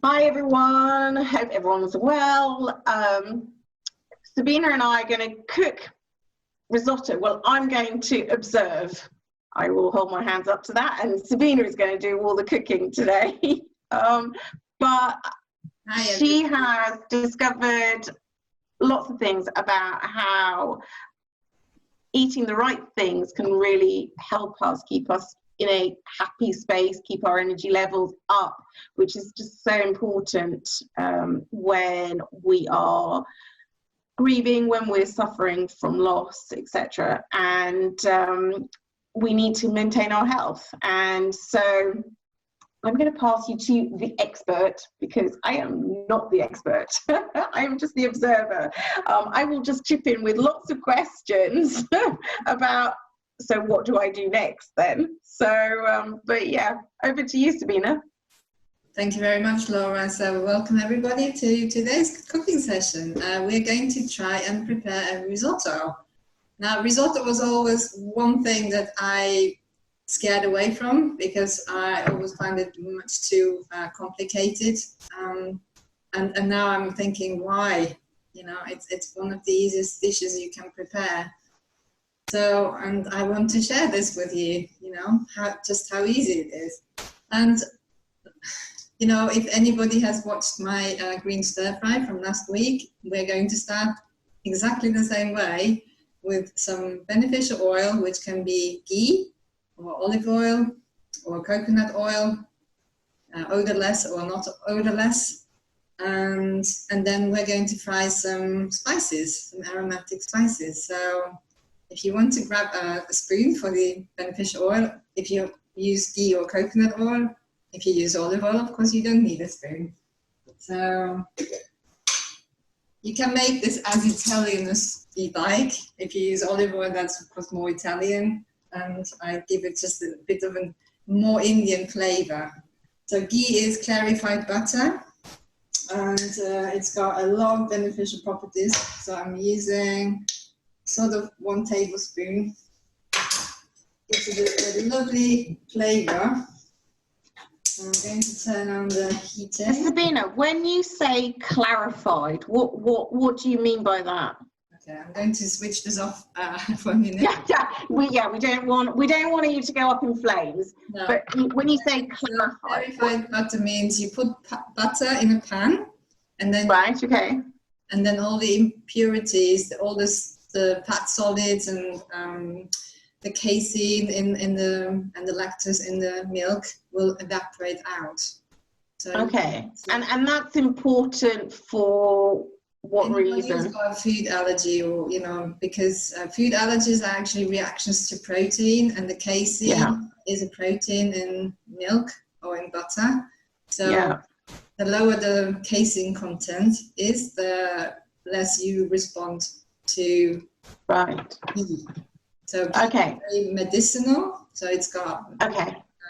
Hi everyone, hope everyone's well. Sabine and I are going to cook risotto. Well, I'm going to observe. I will hold my hands up to that, and Sabine is going to do all the cooking today. But she has discovered lots of things about how eating the right things can really help us keep us in a happy space, keep our energy levels up, which is just so important when we are grieving, when we're suffering from loss, etc. And we need to maintain our health. And so I'm going to pass you to the expert, because I am not the expert. I am just the observer. I will just chip in with lots of questions about, so what do I do next then? So, but yeah, over to you, Sabine. Thank you very much, Laura. So welcome everybody to today's cooking session. We're going to try and prepare a risotto. Now, risotto was always one thing that I scared away from, because I always found it much too complicated. And now I'm thinking, why? You know, it's one of the easiest dishes you can prepare. So, and I want to share this with you, you know, just how easy it is. And, you know, if anybody has watched my green stir fry from last week, we're going to start exactly the same way with some beneficial oil, which can be ghee or olive oil or coconut oil, odourless or not odourless. And then we're going to fry some spices, some aromatic spices. So if you want to grab a spoon for the beneficial oil, if you use ghee or coconut oil, if you use olive oil, of course, you don't need a spoon. So you can make this as Italian as you like. If you use olive oil, that's of course more Italian, and I give it just a bit of a more Indian flavor. So ghee is clarified butter, and it's got a lot of beneficial properties. So I'm using sort of 1 tablespoon. Gives it a lovely flavor. I'm going to turn on the heating. Sabine, when you say clarified, what do you mean by that? Okay, I'm going to switch this off for a minute. We don't want you to go up in flames. No. But when you say clarified, clarified butter means you put butter in a pan, and then and then all the impurities, all the fat solids and the casein and the lactose in the milk will evaporate out. So and that's important for what reason? Who's got a food allergy, or you know, because food allergies are actually reactions to protein, and the casein is a protein in milk or in butter. So the lower the casein content is, the less you respond to ghee. So ghee is very medicinal, so it's got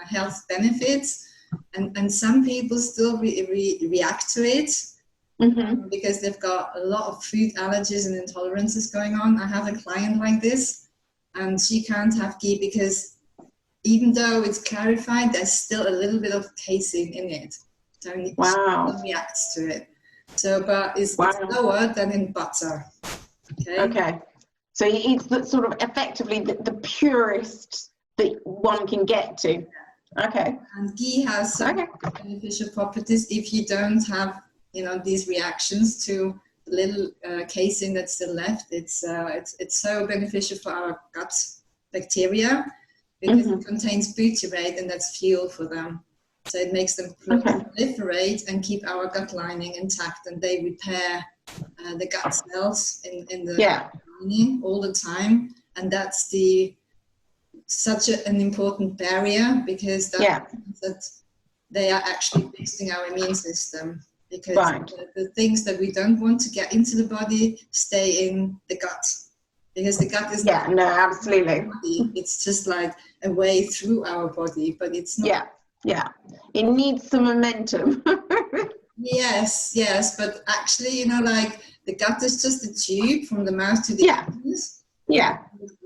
health benefits, and some people still react to it because they've got a lot of food allergies and intolerances going on. I have a client like this, and she can't have ghee because even though it's clarified, there's still a little bit of casein in it. So she reacts to it. So, but it's lower than in butter. Okay. So it's the, sort of effectively the purest that one can get to. Okay. And ghee has some beneficial properties if you don't have, you know, these reactions to the little casein that's still left. It's so beneficial for our gut bacteria because it contains butyrate, and that's fuel for them. So it makes them proliferate and keep our gut lining intact, and they repair the gut cells in the lining all the time. And that's such an important barrier, because that means that they are actually boosting our immune system, because the things that we don't want to get into the body stay in the gut, because the gut is not absolutely. It's just like a way through our body, but it's not. It needs some momentum. Yes, but actually, you know, like the gut is just a tube from the mouth to the anus.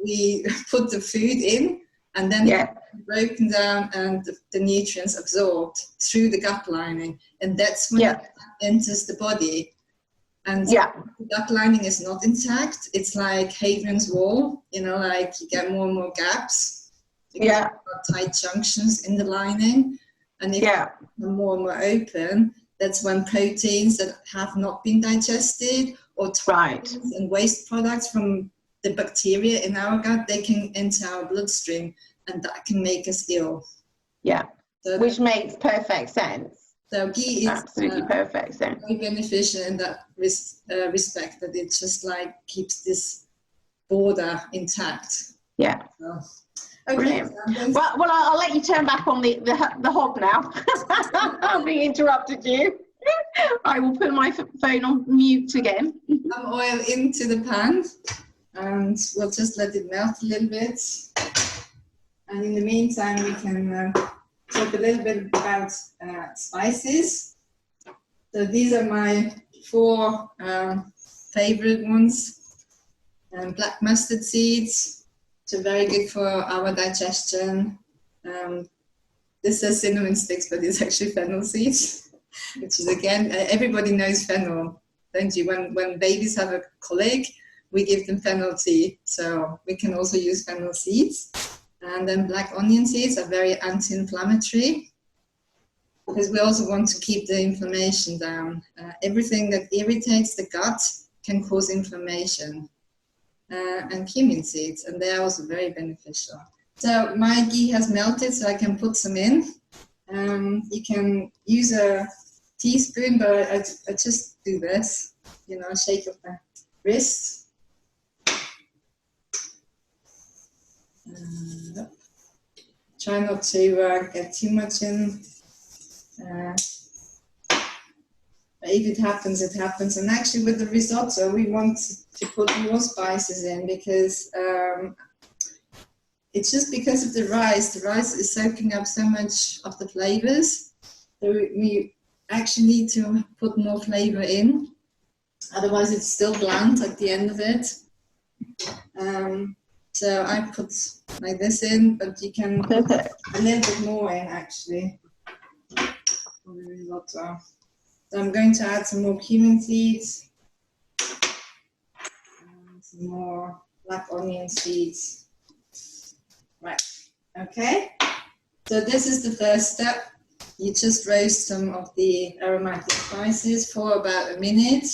We put the food in, and then broken down and the nutrients absorbed through the gut lining, and that's when it enters the body. And the gut lining is not intact. It's like Hadrian's Wall, you know, like you get more and more gaps because you've got tight junctions in the lining, and if they're more and more open, that's when proteins that have not been digested or toxins and waste products from the bacteria in our gut, they can enter our bloodstream, and that can make us ill. Yeah. So which makes perfect sense. So ghee is absolutely perfect sense. Very beneficial in that respect, that it just like keeps this border intact. Yeah. So, okay. Brilliant. Well, I'll let you turn back on the hob now. Having interrupted you. I will put my phone on mute again. Some oil into the pan, and we'll just let it melt a little bit. And in the meantime, we can talk a little bit about spices. So these are my 4 favorite ones. Black mustard seeds, which are very good for our digestion. This says cinnamon sticks, but it's actually fennel seeds, which is, again, everybody knows fennel, don't you? When babies have a colic, we give them fennel tea. So we can also use fennel seeds. And then black onion seeds are very anti-inflammatory, because we also want to keep the inflammation down. Everything that irritates the gut can cause inflammation. And cumin seeds, and they're also very beneficial. So my ghee has melted, so I can put some in. You can use a teaspoon, but I just do this, you know, shake of the wrist. Try not to get too much in. If it happens, it happens. And actually with the risotto, we want to put more spices in, because it's just because of the rice. The rice is soaking up so much of the flavors. So we actually need to put more flavor in. Otherwise it's still bland at the end of it. So I put like this in, but you can put a little bit more in actually for the risotto. So I'm going to add some more cumin seeds, and some more black onion seeds. Right, okay. So this is the first step. You just roast some of the aromatic spices for about a minute.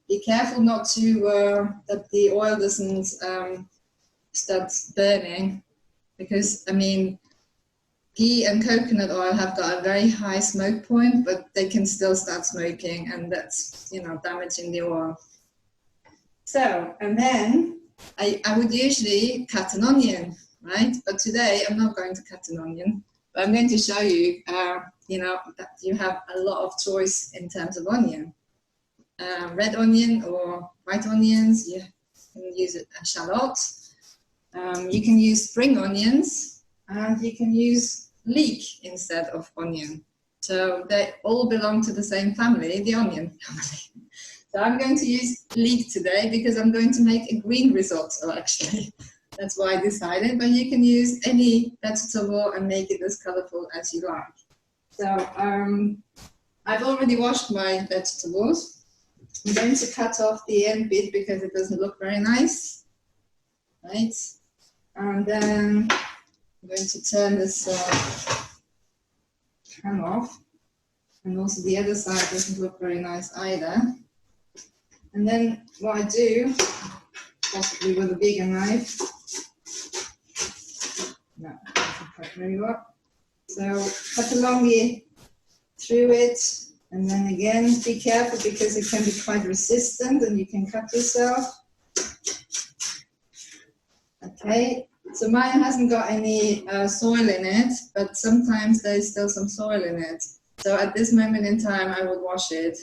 Be careful not to, that the oil doesn't start burning, because, I mean, ghee and coconut oil have got a very high smoke point, but they can still start smoking, and that's, you know, damaging the oil. So, and then I would usually cut an onion, right? But today I'm not going to cut an onion, but I'm going to show you, you know, that you have a lot of choice in terms of onion. Red onion or white onions, you can use a shallot. You can use spring onions, and you can use leek instead of onion. So they all belong to the same family, the onion family. So I'm going to use leek today because I'm going to make a green risotto actually. That's why I decided, but you can use any vegetable and make it as colorful as you like. So I've already washed my vegetables. I'm going to cut off the end bit because it doesn't look very nice, right? And then I'm going to turn this pan off, and also the other side doesn't look very nice either. And then what I do, possibly with a bigger knife, no, doesn't cut very well. So cut along through it. And then again, be careful because it can be quite resistant and you can cut yourself. Okay, so mine hasn't got any soil in it, but sometimes there's still some soil in it. So at this moment in time, I would wash it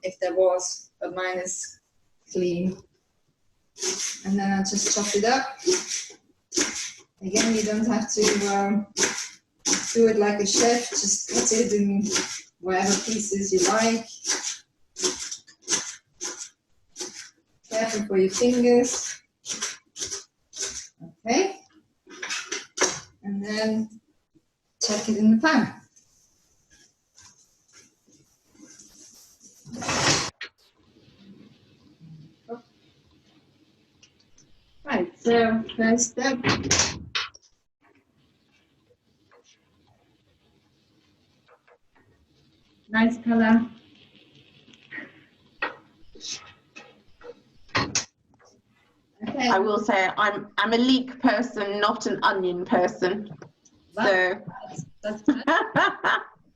if there was, but mine is clean. And then I'll just chop it up. Again, you don't have to do it like a chef, just cut it in whatever pieces you like. Careful for your fingers. Okay, and then check it in the pan. Right, so first step. Nice color. Okay. I will say I'm a leek person, not an onion person. So. That's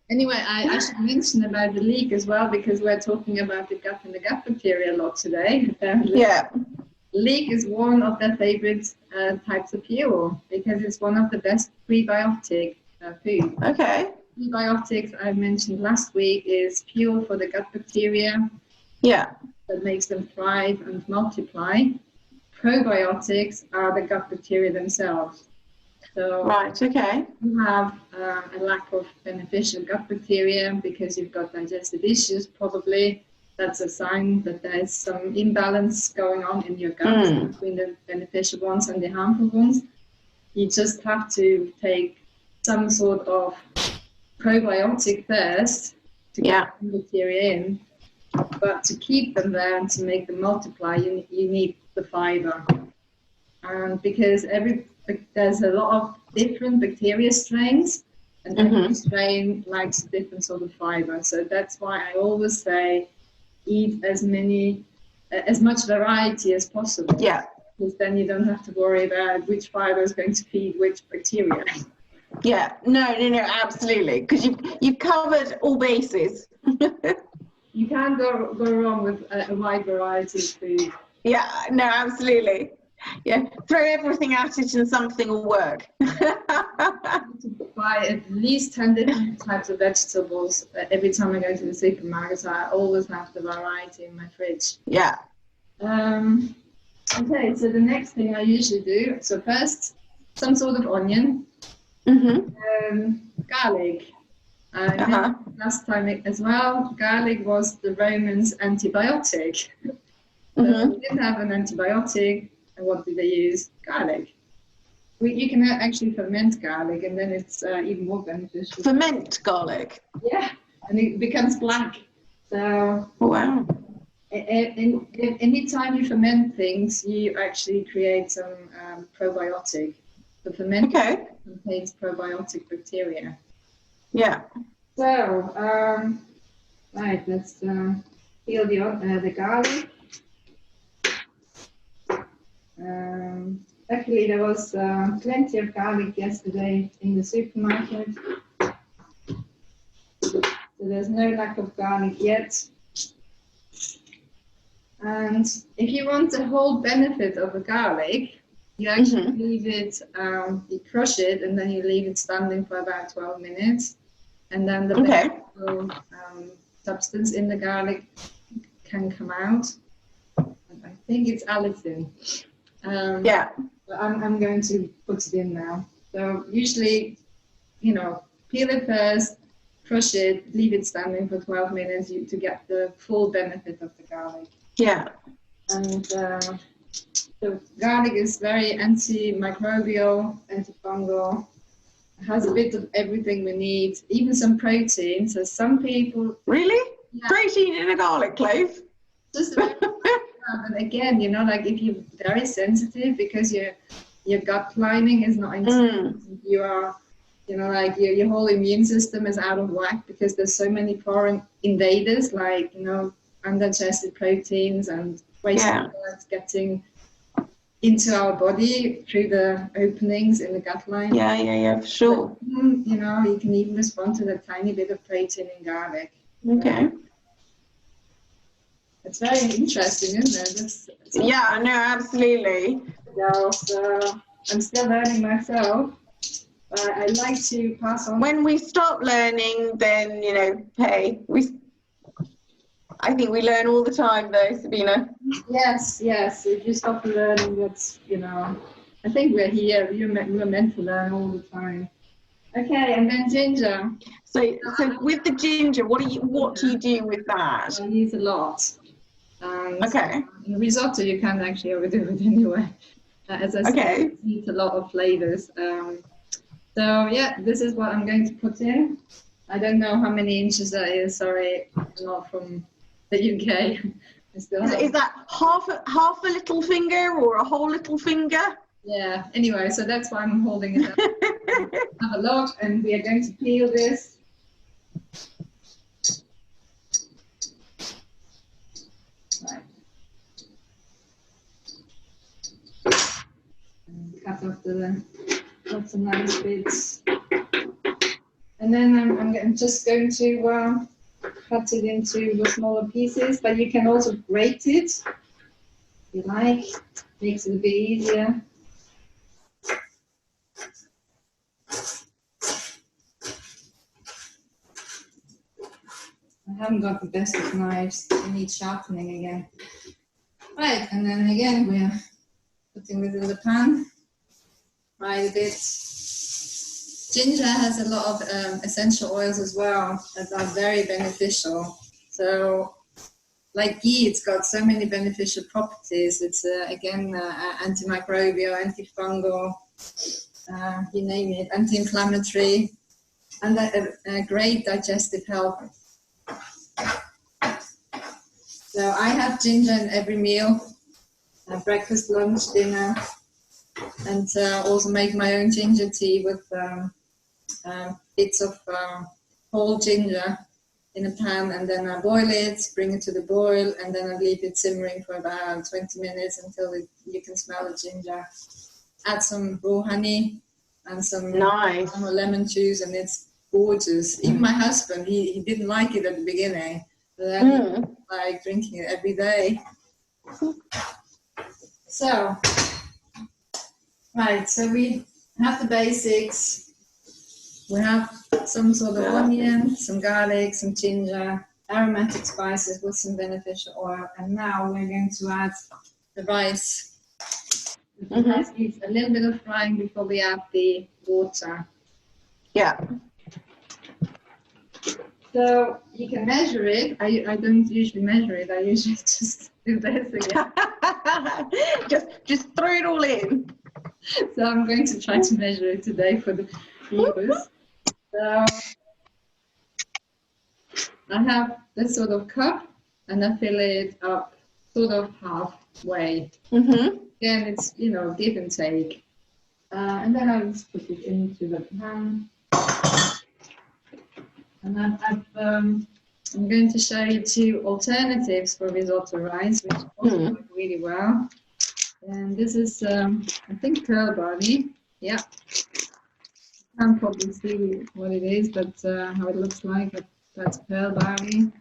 anyway, I should mention about the leek as well, because we're talking about the gut and the gut bacteria a lot today. Apparently. Yeah. Leek is one of their favorite types of fuel because it's one of the best prebiotic food. Okay. Prebiotics I mentioned last week is fuel for the gut bacteria. Yeah. That makes them thrive and multiply. Probiotics are the gut bacteria themselves. So right, okay. you have a lack of beneficial gut bacteria because you've got digestive issues, probably. That's a sign that there's some imbalance going on in your gut between the beneficial ones and the harmful ones. You just have to take some sort of probiotic first to get the bacteria in. But to keep them there and to make them multiply, you need the fiber. And because there's a lot of different bacteria strains, and every strain likes a different sort of fiber. So that's why I always say eat as much variety as possible. Yeah. Because then you don't have to worry about which fiber is going to feed which bacteria. Yeah. No, absolutely. Because you've covered all bases. You can't go wrong with a wide variety of food. Yeah, no, absolutely. Yeah, throw everything at it and something will work. Buy at least 10 different types of vegetables every time I go to the supermarket. So I always have the variety in my fridge. Yeah. Okay, so the next thing I usually do, so first, some sort of onion, garlic. Last time as well, garlic was the Romans' antibiotic. So they didn't have an antibiotic, and what did they use? Garlic. You can actually ferment garlic, and then it's even more beneficial. Ferment garlic? Yeah, and it becomes black. So wow. Anytime you ferment things, you actually create some probiotic. The ferment contains probiotic bacteria. Yeah. So, right, let's peel the garlic. Actually, there was plenty of garlic yesterday in the supermarket. So there's no lack of garlic yet. And if you want the whole benefit of the garlic, you actually leave it, you crush it, and then you leave it standing for about 12 minutes. And then the beneficial substance in the garlic can come out. I think it's allicin. I'm going to put it in now. So usually, peel it first, crush it, leave it standing for 12 minutes to get the full benefit of the garlic. Yeah. And so garlic is very antimicrobial, antifungal. It has a bit of everything we need, even some protein. So some people... Really? Yeah. Protein in a garlic clove? Just a bit. And again, like if you're very sensitive because your gut lining is not in you are, like your whole immune system is out of whack because there's so many foreign invaders, like, undigested proteins and waste products getting into our body through the openings in the gut line. Yeah, for sure. But, you can even respond to the tiny bit of protein in garlic. Okay. It's very interesting, isn't it? Yeah, no, absolutely. So I'm still learning myself. I'd like to pass on. When we stop learning, then, hey, I think we learn all the time though, Sabine. Yes. If you stop learning, that's, I think we're here. We're meant to learn all the time. Okay, and then ginger. So with the ginger, what do you do with that? I use a lot. In risotto, you can't actually overdo it anyway. As I said, eat a lot of flavors. So yeah, this is what I'm going to put in. I don't know how many inches that is. Sorry, I'm not from the UK. I still have... Is that half a little finger or a whole little finger? Yeah. Anyway, so that's why I'm holding it up. Have a look, and we are going to peel this. Right. And cut off the lots of nice bits. And then I'm just going to cut it into the smaller pieces, but you can also grate it if you like. Makes it a bit easier. I haven't got the best of knives. I need sharpening again. Right, and then again we're putting this in the pan. Right, a bit. Ginger has a lot of essential oils as well that are very beneficial. So, like ghee, it's got so many beneficial properties. It's again antimicrobial, antifungal, you name it, anti-inflammatory, and a great digestive health. So I have ginger in every meal, breakfast, lunch, dinner, and also make my own ginger tea with bits of whole ginger in a pan, and then I boil it, bring it to the boil, and then I leave it simmering for about 20 minutes until you can smell the ginger. Add some raw honey and some lemon juice, and it's gorgeous. Even my husband, he didn't like it at the beginning, but then he like drinking it every day. So, right, so we have the basics. We have some sort of onion, some garlic, some ginger, aromatic spices with some beneficial oil, and now we're going to add the rice. The rice needs a little bit of frying before we add the water. Yeah. So you can measure it. I don't usually measure it. I usually just do this again. just throw it all in. So I'm going to try to measure it today for the viewers. So I have this sort of cup, and I fill it up sort of halfway. Again, it's, you know, give and take. And then I just put it into the pan. And I'm going to show you two alternatives for risotto rice, which also work really well. And this is, I think, pearl barley. Yeah. You can't probably see what it is, but how it looks like. That's pearl barley.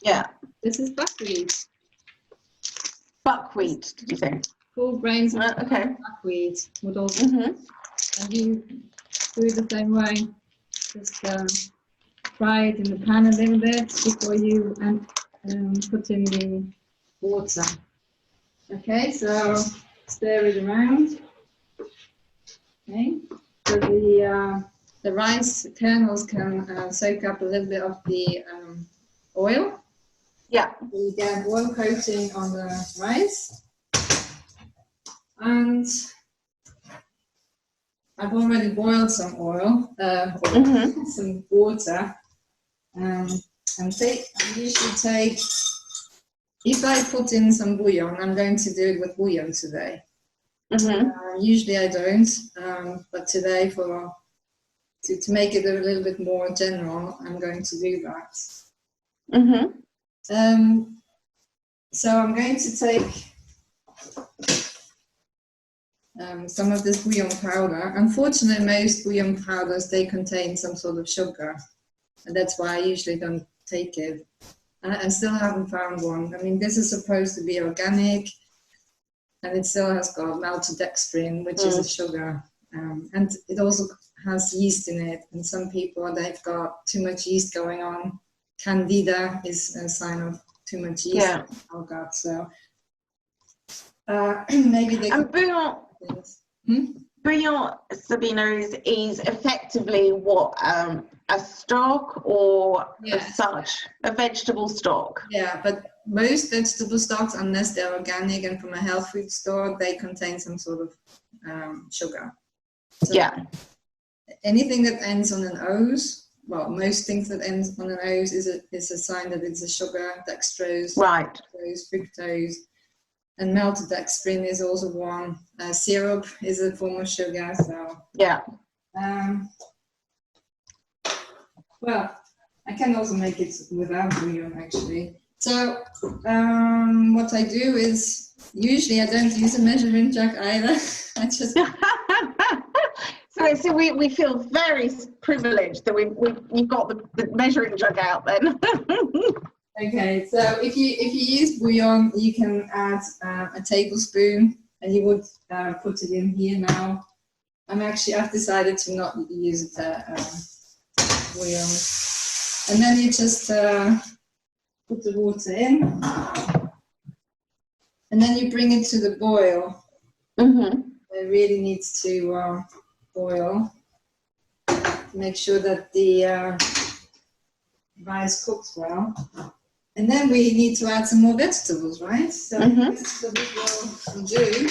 Yeah. This is buckwheat. Buckwheat, did you say? Full grains of buckwheat would also. And you do it the same way. Just fry it in the pan a little bit before you put in the water. Okay, so stir it around. Okay, so the rice kernels can soak up a little bit of the oil. Yeah. So you get oil coating on the rice, and I've already boiled some oil, some water, and I usually take. If I put in some bouillon, I'm going to do it with bouillon today. Usually I don't, but today to make it a little bit more general, I'm going to do that. So I'm going to take some of this bouillon powder. Unfortunately, most bouillon powders, they contain some sort of sugar, and that's why I usually don't take it. I still haven't found one. I mean, this is supposed to be organic, and it still has got maltodextrin, which is a sugar, and it also has yeast in it. And some people, they've got too much yeast going on. Candida is a sign of too much yeast in our gut. So maybe they. And bouillon, Sabine, is effectively what, a stock or as such, a vegetable stock. Yeah, but most vegetable stocks, unless they're organic and from a health food store, they contain some sort of sugar. So Yeah. anything that ends on an O's, well, most things that end on an O's is a sign that it's a sugar, dextrose, Right. fructose, and malted dextrin is also one. Syrup is a form of sugar. So yeah. Well, I can also make it without bouillon, actually. So what I do is, usually I don't use a measuring jug either. I just... So we feel very privileged that you've got the measuring jug out then. Okay, so if you use bouillon, you can add a tablespoon, and you would put it in here now. I've decided to not use bouillon. And then you just put the water in, and then you bring it to the boil. Mm-hmm. It really needs to boil. Make sure that the rice cooks well. And then we need to add some more vegetables, right? So vegetables we'll do.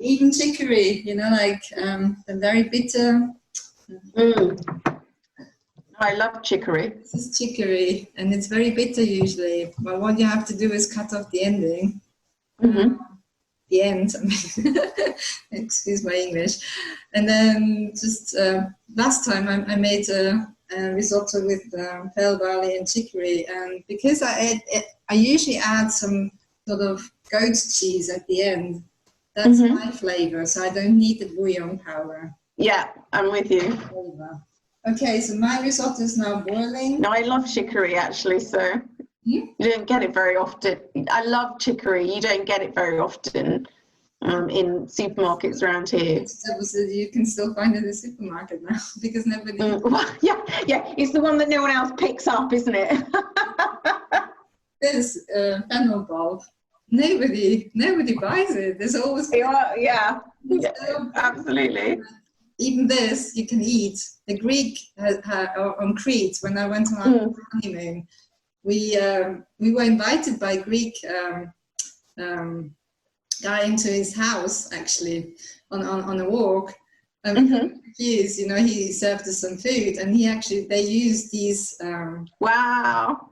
Even chicory, like the very bitter. I love chicory. This is chicory, and it's very bitter usually. But what you have to do is cut off the ending. The end, excuse my English. And then just last time I made a risotto with pearl barley and chicory, and because I usually add some sort of goat's cheese at the end. That's my flavor, so I don't need the bouillon powder. Yeah, I'm with you. Okay, so my risotto is now boiling. No, I love chicory actually, so you don't get it very often. I love chicory. You don't get it very often in supermarkets around here. You can still find it in the supermarket now because nobody. Well, yeah, it's the one that no one else picks up, isn't it? This fennel bulb. Nobody buys it. There's always yeah, absolutely. Even this you can eat. The Greek on Crete, when I went on our honeymoon, we were invited by a Greek guy into his house actually on a walk. He served us some food, and they used these wow,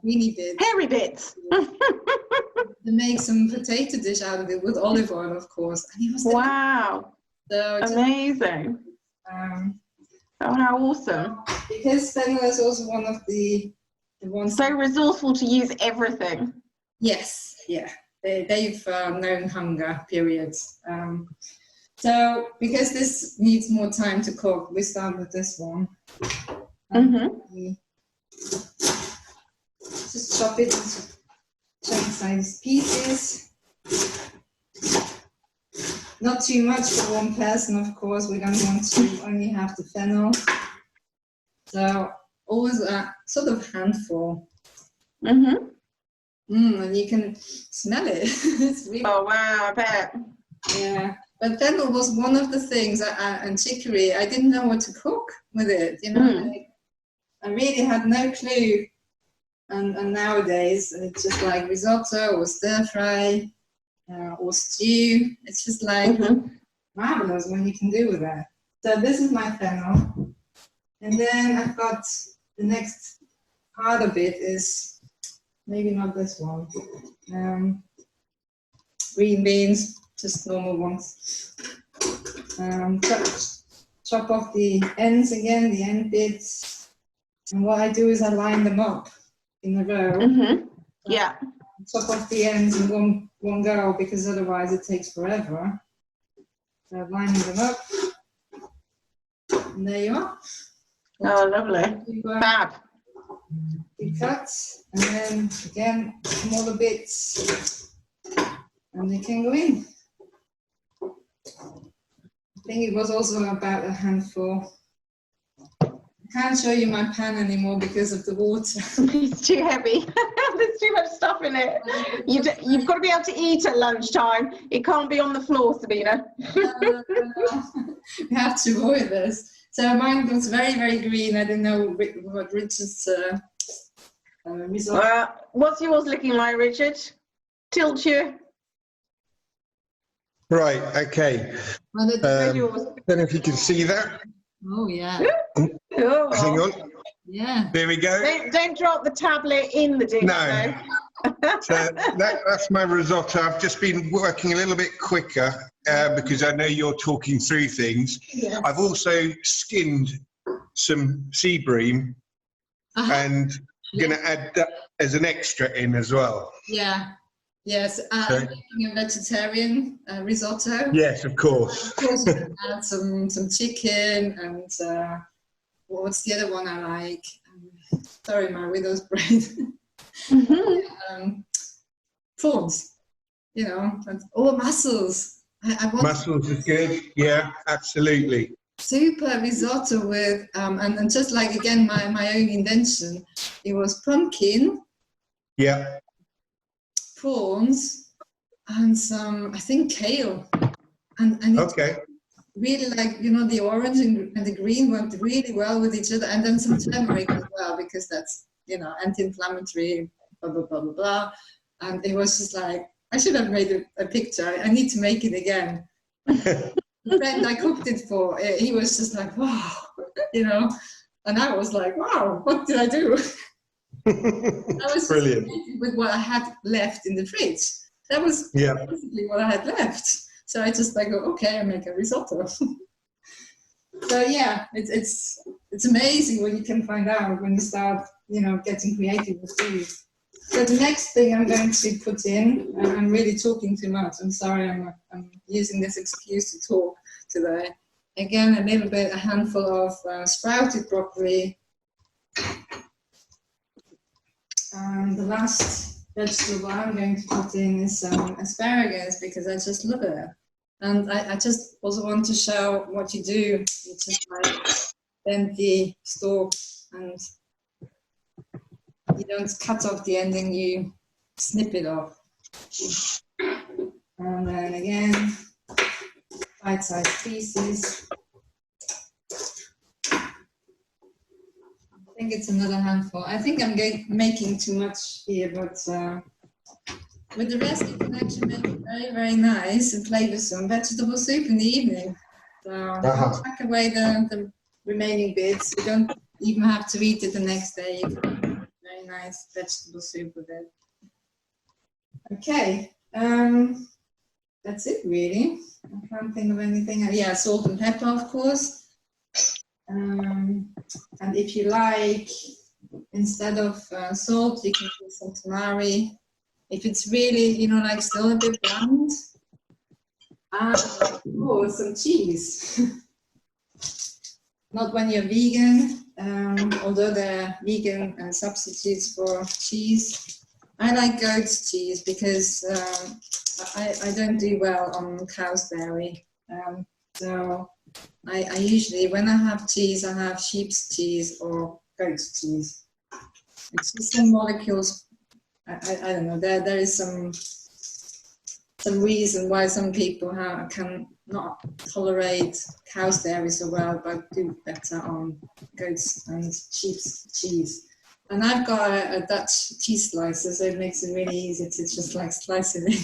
weeny bits, hairy bits, to make some potato dish out of it with olive oil, of course. And he was wow, so amazing. Oh, how awesome! Because Fennel is also one of the ones. So resourceful to use everything. Yes, yeah, they've known hunger periods. So because this needs more time to cook, we start with this one. We just chop it into chunk-sized pieces. Not too much for one person, of course. We don't want to only have the fennel. So always a sort of handful. And you can smell it. It's really wow, I bet. Yeah. But fennel was one of the things, and chicory, I didn't know what to cook with it. I really had no clue. And nowadays, it's just like risotto or stir fry or stew. It's just like marvelous what you can do with that. So this is my fennel. And then I've got the next part of it is, maybe not this one, green beans. Just normal ones. Chop off the ends again, the end bits. And what I do is I line them up in a row. Yeah. Chop off the ends in one go, because otherwise it takes forever. So I'm lining them up. And there you are. Oh, lovely. Fab. You cut, and then again, smaller bits. And they can go in. I think it was also about a handful. I can't show you my pan anymore because of the water. It's too heavy. There's too much stuff in it. You've got to be able to eat at lunchtime. It can't be on the floor, Sabine. No. We have to avoid this. So mine was very, very green. I didn't know what Richard's risotto. What's yours looking like, Richard? Tilt you. Right, okay. Well, Where's yours? Don't know if you can see that. oh yeah, Oh. Hang on. yeah. There we go. Don't drop the tablet in the dish, No. So that's my risotto. I've just been working a little bit quicker because I know you're talking through things. Yes. I've also skinned some sea bream and going to add that as an extra in as well. Yeah. Yes. I'm making a vegetarian risotto. Yes, of course. Of course, you can add some chicken and what's the other one I like? Sorry, my widow's bread. Prawns, you know, and mussels. I want Mussels is good. Yeah, absolutely. super risotto with and just like again my own invention. It was pumpkin, Yeah. prawns, and some I think kale, and it Okay. really, like, you know, the orange and the green went really well with each other, and then some turmeric as well, because that's, you know, anti-inflammatory, blah blah blah blah blah. And it was just like, I should have made a picture. I need to make it again. The friend I cooked it for, he was just like, wow, you know, and I was like, wow, what did I do? I was Brilliant. with what I had left in the fridge. That was basically what I had left. So I just like, okay, I make a risotto. So yeah, it's amazing what you can find out when you start, you know, getting creative with food. So the next thing I'm going to put in, and I'm really talking too much. I'm sorry, I'm using this excuse to talk today. Again, a handful of sprouted broccoli. And the last vegetable I'm going to put in is some asparagus, because I just love it. And I just also want to show what you do. You just like bend the stalk and you don't cut off the ending, you snip it off. And then again, bite-sized pieces. I think it's another handful. I think I'm making too much here, but with the rest you can actually make it very, very nice and flavoursome vegetable soup in the evening. So I'll pack away the remaining bits. You don't even have to eat it the next day. You can make very nice vegetable soup with it. Okay, that's it really. I can't think of anything. Yeah, salt and pepper, of course. And if you like, instead of salt, you can put some tamari. If it's really, you know, like still a bit bland, and some cheese. Not when you're vegan, although there are vegan substitutes for cheese. I like goat's cheese because I don't do well on cow's dairy. So I usually, when I have cheese, I have sheep's cheese or goat's cheese. It's just some molecules. I don't know. There is some reason why some people can not tolerate cow's dairy so well, but do better on goat's and sheep's cheese. And I've got a Dutch cheese slicer, so it makes it really easy to just like slice it in.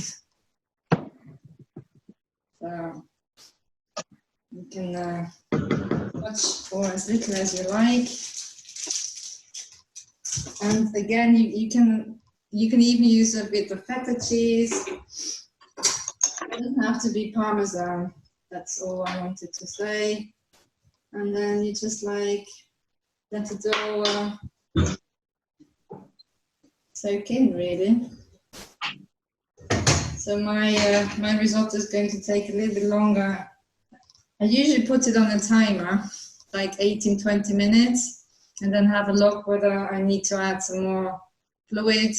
So you can watch for as little as you like. And again, you can even use a bit of feta cheese. It doesn't have to be Parmesan. That's all I wanted to say. And then you just like let it all soak in, really. So my risotto is going to take a little bit longer. I usually put it on a timer, like 18-20 minutes, and then have a look whether I need to add some more fluid.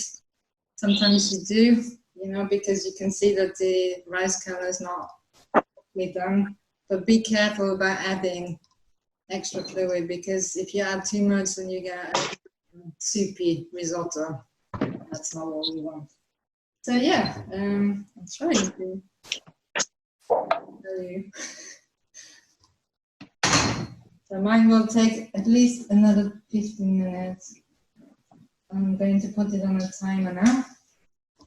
Sometimes you do, you know, because you can see that the rice kernel is not properly done. But be careful about adding extra fluid, because if you add too much, then you get a soupy risotto. That's not what we want. So yeah, I'm trying to tell you. So mine will take at least another 15 minutes. I'm going to put it on a timer now.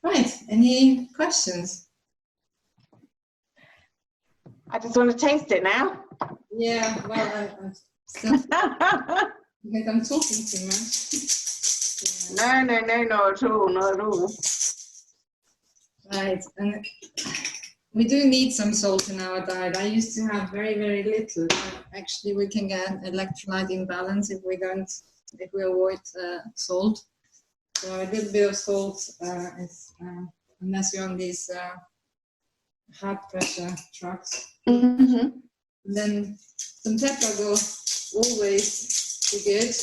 Right, any questions? I just want to taste it now. Yeah, well, I'm still, because I'm talking too much. No, not at all, not at all. Right, and we do need some salt in our diet. I used to have very, very little. Actually, we can get electrolyte imbalance if we avoid salt. So a little bit of salt is, unless you're on these high pressure trucks. Mm-hmm. And then some pepper will always be good.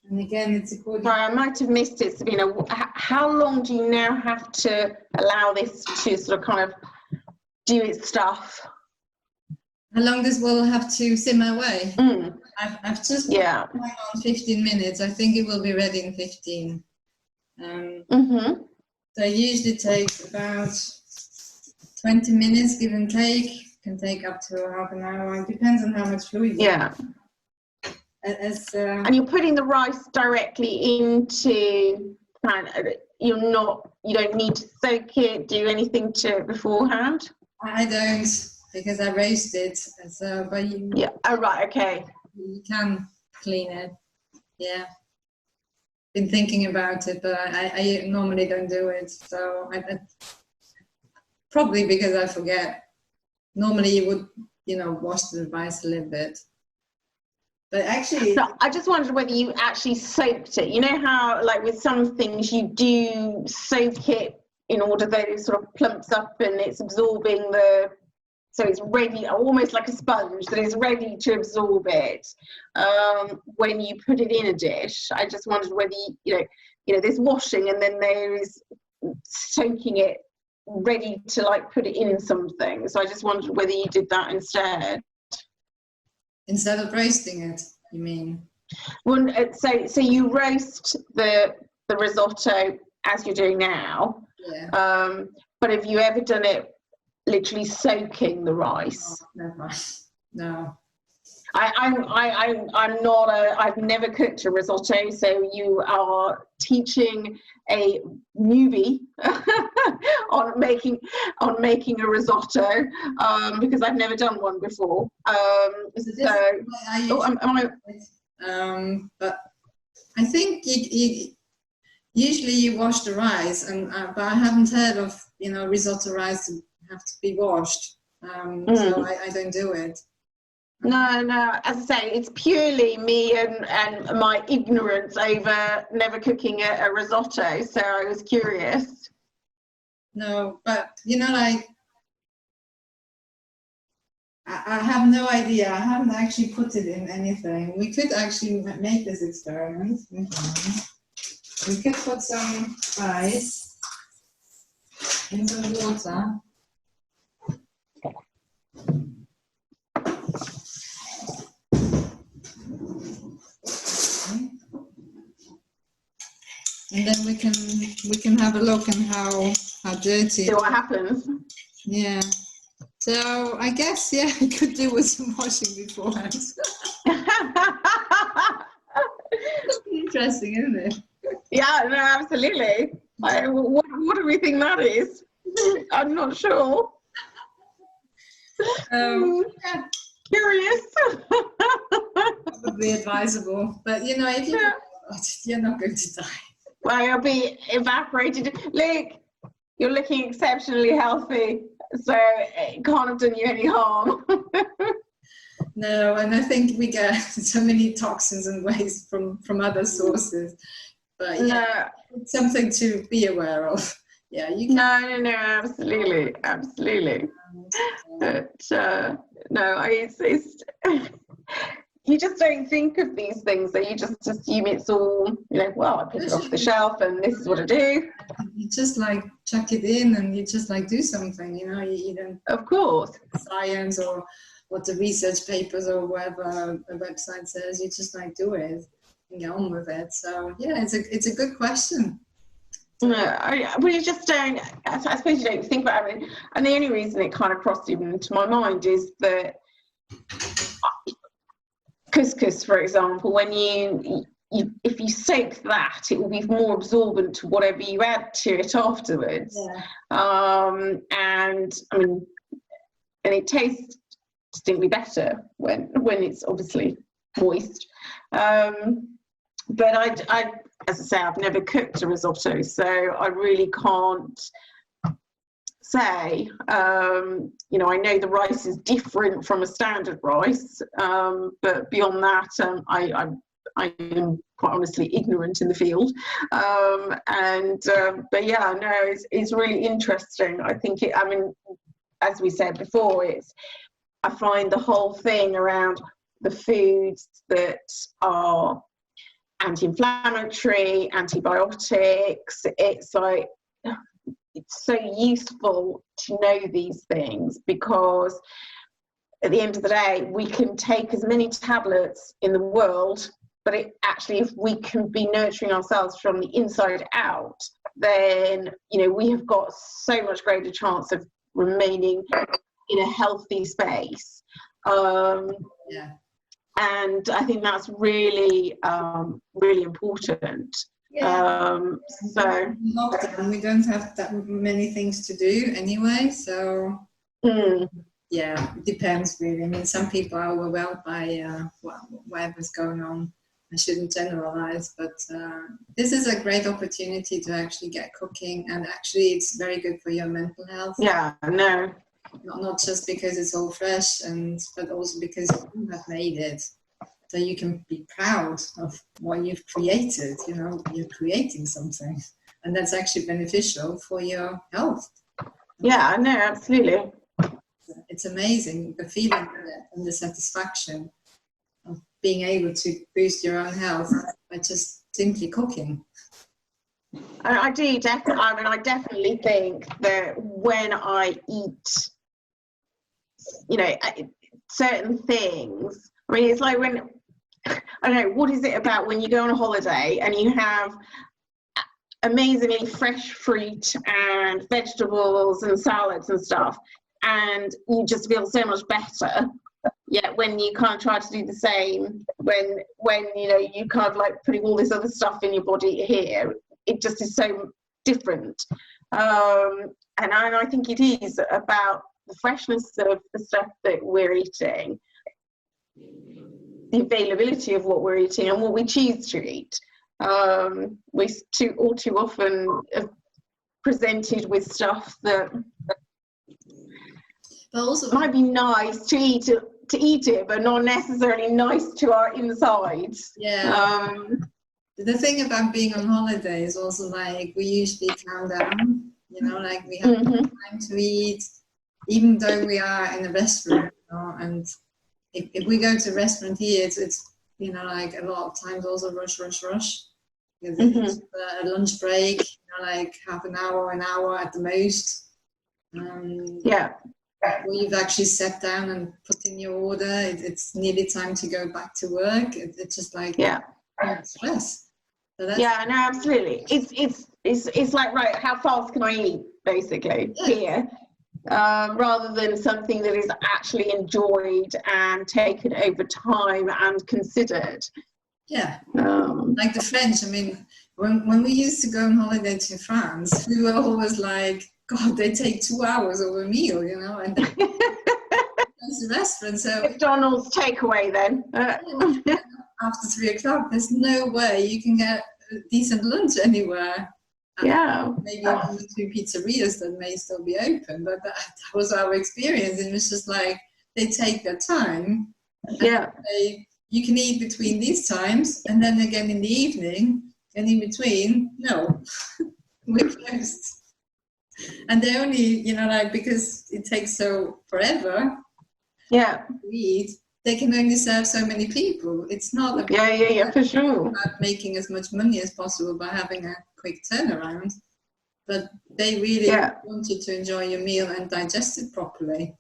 And again, it's according. Sorry, I might have missed it, Sabina. How long do you now have to allow this to sort of kind of do its stuff? How long this will have to simmer away? Mm. I've just Yeah. put mine on 15 minutes. I think it will be ready in 15. Mm-hmm. They usually take about 20 minutes, give and take. Can take up to half an hour. It depends on how much fluid. Yeah. And you're putting the rice directly into pan. You don't need to soak it, do anything to it beforehand. I don't, because I roast it. So, but you. Yeah. Oh right. Okay. You can clean it. Yeah. Been thinking about it, but I normally don't do it. So I probably because I forget. Normally you would, wash the rice a little bit. But actually, so I just wondered whether you actually soaked it. You know how, like with some things, you do soak it in order that it sort of plumps up and it's absorbing so it's ready, almost like a sponge that is ready to absorb it. When you put it in a dish, I just wondered whether there's washing and then there is soaking it ready to like put it in something. So I just wondered whether you did that instead. Instead of roasting it, you mean? Well, so you roast the risotto as you're doing now. Yeah. But have you ever done it literally soaking the rice? Oh, never. No. I'm not I've never cooked a risotto, so you are teaching a newbie on making a risotto, because I've never done one before. But I think usually you wash the rice, but I haven't heard of risotto rice to have to be washed. So I don't do it. No, as I say, it's purely me and my ignorance over never cooking a risotto, so I was curious. No, but I have no idea. I haven't actually put it in anything. We could actually make this experiment. We could put some rice in some water. And then we can have a look and how dirty. See what happens. Yeah. So I guess I could do with some washing beforehand. Interesting, isn't it? Yeah, no, absolutely. What do we think that is? I'm not sure. Yeah. Curious. Probably advisable, but if you're not going to die. Well, you'll be evaporated. Look, you're looking exceptionally healthy, so it can't have done you any harm. No, and I think we get so many toxins and waste from other sources. But it's something to be aware of. Yeah, you can. No, absolutely. But it's you just don't think of these things, so you just assume it's all, well, I pick it off the shelf and this is what I do. You just chuck it in and you just do something, you don't. Of course. Science or what the research papers or whatever a website says, you just do it and get on with it. So yeah, it's a good question. No, we just don't. I suppose you don't think about it, and the only reason it kind of crossed into my mind is that couscous, for example, when if you soak that, it will be more absorbent to whatever you add to it afterwards. And I mean, and it tastes distinctly better when it's obviously moist. But I, as I say, I've never cooked a risotto, so I really can't say. You know, I know the rice is different from a standard rice, but beyond that, I am quite honestly ignorant in the field. But yeah, no, it's really interesting. I think I mean, as we said before, I find the whole thing around the foods that are anti-inflammatory, antibiotics, it's like, it's so useful to know these things, because at the end of the day, we can take as many tablets in the world, but actually, if we can be nurturing ourselves from the inside out, then, you know, we have got so much greater chance of remaining in a healthy space. And I think that's really, really important. So lockdown, we don't have that many things to do anyway, so yeah, it depends really. I mean, some people are overwhelmed by whatever's going on. I shouldn't generalize, but this is a great opportunity to actually get cooking, and actually it's very good for your mental health. Yeah, no. Not just because it's all fresh, but also because you have made it. So you can be proud of what you've created. You know, you're creating something, and that's actually beneficial for your health. Yeah, no, absolutely. It's amazing, the feeling and the satisfaction of being able to boost your own health by just simply cooking. I do definitely. I mean, I definitely think that when I eat, you know, certain things. I mean, it's like when, I don't know, what is it about when you go on a holiday and you have amazingly fresh fruit and vegetables and salads and stuff, and you just feel so much better. Yet when you kind of try to do the same, when you know, you kind of like putting all this other stuff in your body here, it just is so different. And I think it is about the freshness of the stuff that we're eating, the availability of what we're eating and what we choose to eat. We all too often are presented with stuff that also might be nice to eat it, but not necessarily nice to our insides. Yeah. The thing about being on holiday is also like we usually calm down, you know, like we have time to eat, even though we are in a restaurant, you know, and if we go to a restaurant here, it's you know, like a lot of times also rush. It's a lunch break, you know, like half an hour at the most. Or you've actually sat down and put in your order. It's nearly time to go back to work. It's just like stress. So that's, no, absolutely. It's like, right, how fast can I eat, basically, here, rather than something that is actually enjoyed and taken over time and considered. Yeah, like the French. I mean, when we used to go on holiday to France, we were always like, God, they take 2 hours of a meal, you know, and that's the restaurant. So McDonald's takeaway then. After 3 o'clock, there's no way you can get a decent lunch anywhere. Maybe one or two pizzerias that may still be open, but that was our experience. It was just like they take their time. You can eat between these times, and then again in the evening, and in between, no, we're closed. And they only, you know, like, because it takes so forever to eat, they can only serve so many people. It's not about, for sure, about making as much money as possible by having a quick turnaround, but they really want you to enjoy your meal and digest it properly.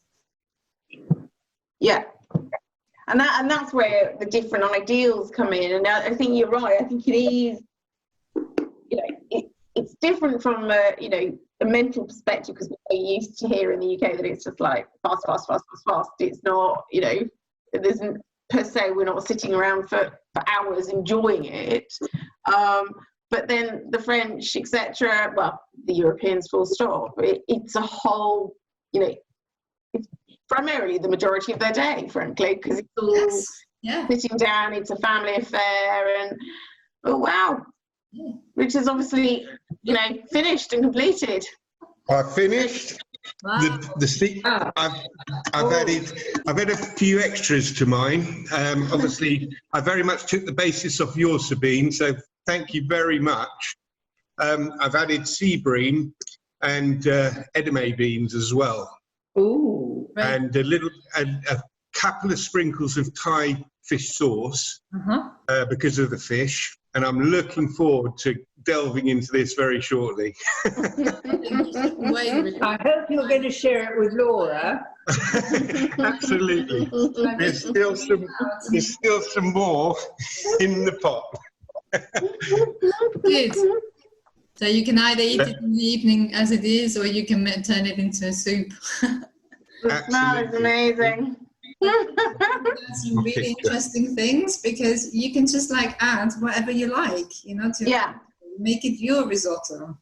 And that's where the different ideals come in. And I think you're right. I think it is, you know, it's different from a mental perspective, because we're used to here in the UK that it's just like fast. It's not, you know, there isn't per se, we're not sitting around for hours enjoying it. But then the French, etc., well, the Europeans full stop, it's a whole, you know, it's primarily the majority of their day, frankly, because it's all sitting down, it's a family affair, and oh wow, which is obviously, you know, finished and completed. I finished. Wow. I've added a few extras to mine. Obviously, I very much took the basis of yours, Sabine, so thank you very much. I've added sea bream and edamame beans as well. Ooh. And a couple of sprinkles of Thai fish sauce because of the fish. And I'm looking forward to delving into this very shortly. I hope you're going to share it with Laura. Absolutely. There's still some more in the pot. Good. So you can either eat it in the evening as it is, or you can turn it into a soup. The smell is amazing. That's some really interesting things, because you can just like add whatever you like, you know, to make it your risotto.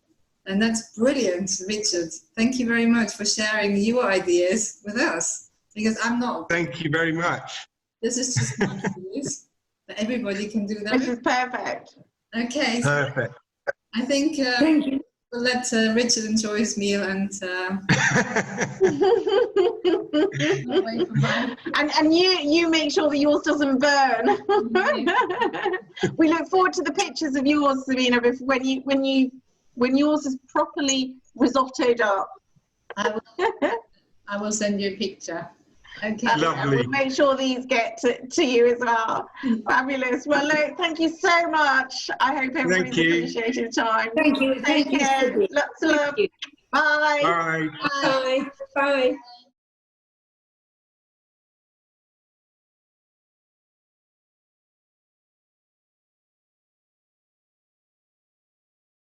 And that's brilliant, Richard. Thank you very much for sharing your ideas with us, because I'm not. Thank you very much. This is just my ideas, but everybody can do that. This is perfect. Okay. So Perfect. I think Thank you. we'll let Richard enjoy his meal and and you make sure that yours doesn't burn. We look forward to the pictures of yours, Sabine, when yours is properly risottoed up. I will send you a picture. Okay. Lovely. We'll make sure these get to you as well. Fabulous. Well, look, thank you so much. I hope everybody's appreciated time. Thank you. Take care. Lots of love. Bye. Bye. Bye. Bye.